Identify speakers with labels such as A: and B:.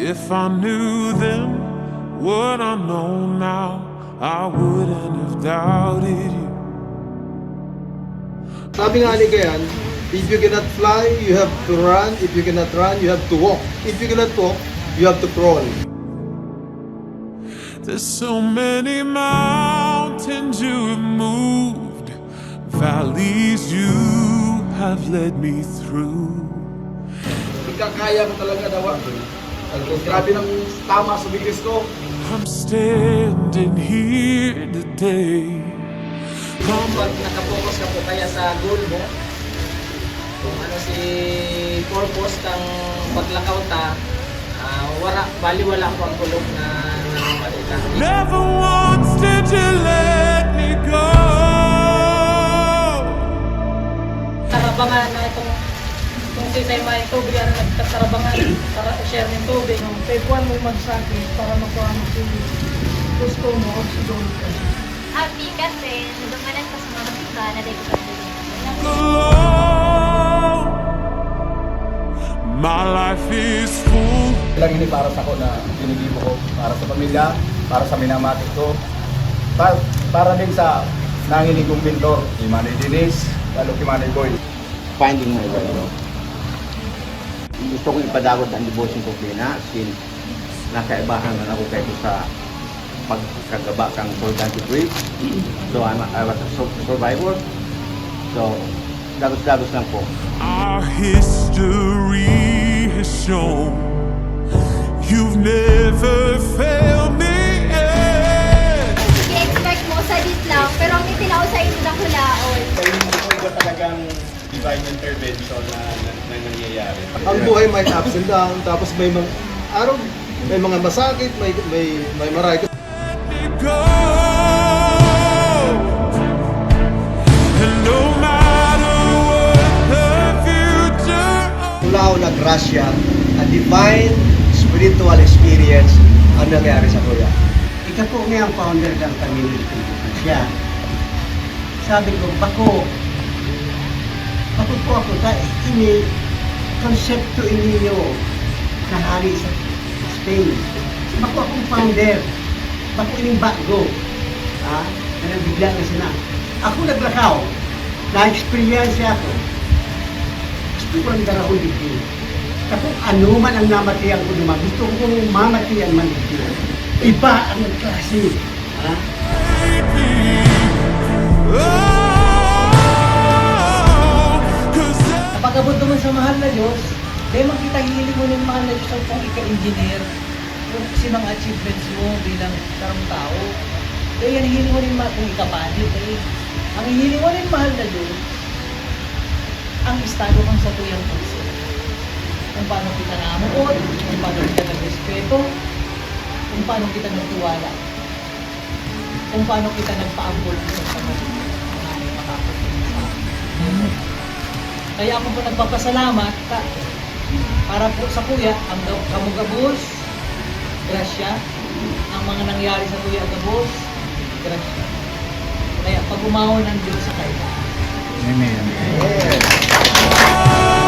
A: If I knew then what I know now, I wouldn't have doubted you.
B: Sabi nga ni Kayan, if you cannot fly, you have to run. If you cannot run, you have to walk. If you cannot walk, you have to crawl.
A: There's so many mountains you have moved, valleys you have led me through.
C: Ikakaya mo talaga daw. Grabe ng tama sa bigis ko.
A: I'm standing here today.
C: Pag nakapokus ka po kaya sa goal mo, kung ano si purpose ng paglakaw ta, baliwala ko ang kulog na malita.
A: Never once did you let me go.
D: Tarabangan na itong sisay may tubig ano nagtatarabangan para share ng tubig. Pagkuhan mo magsakit para makuha mo si gusto mo o si Don.
E: Happy kasi nadumanan pa sa mga kita na dahil ko
A: Alone. My life is full.
F: Lang ini para sa ko na ginigibo ko, para sa pamilya, para sa minamatik ko, para din sa nanginig kong pintor, kay Manay Denise, lalo kay Manay Boy.
G: Finding my way. Gusto kong ipadagod ang devotion ko kina since nakaibahan na ako kayo sa pagkagaba kang Solganti Bridge. So I was a survivor. So dagos-dagos lang po.
A: Our history has shown you've never failed me yet.
E: I-expect mo sa dit lang, pero ang itinaw sa inyo na hulaon.
F: Ito talagang divine intervention na nangyayari.
B: Ang buhay may ups and downs, tapos may mga araw, may mga masakit, may maray.
A: Let me go. And no matter what the future
B: Tulaw na grasya, a divine spiritual experience ang nangyari sa kuya.
H: Ika po nga ang founder ng community. Siya. Sabi ko, bako po ako sa ini konsepto ninyo na hari sa Spain. Bako akong founder. Bako ining bago. Ha? Na nabigla na sila. Ako naglakaw. Na-experience ako. Gusto ko lang darahon dito. Kapag ano man ang namatiyan ko naman, gusto ko kung mamatiyan man dito. Iba ang klase. Ha?
D: Kapag abot naman sa mahal na Diyos, dahil makita hiling mo ng mahal na Diyos ang kung ika-engineer, kung sinang achievements mo bilang karang tao. Dahil yan hiling mo rin kung ikapanit. Ang hiling mo rin mahal na Diyos, ang estado kang sa tuyang puso. Kung paano kita namuot, kung paano kita nagrespeto, kung paano kita nagtiwala, kung paano kita nagpaambol sa pamilya. Kaya ako po nagpapasalamat para po sa kuya, ang kamugabos, grasya, ang mga nangyari sa kuya Gabos, grasya. Kaya pag umahon ng Diyos sa kanya.
F: Amen.
A: Oh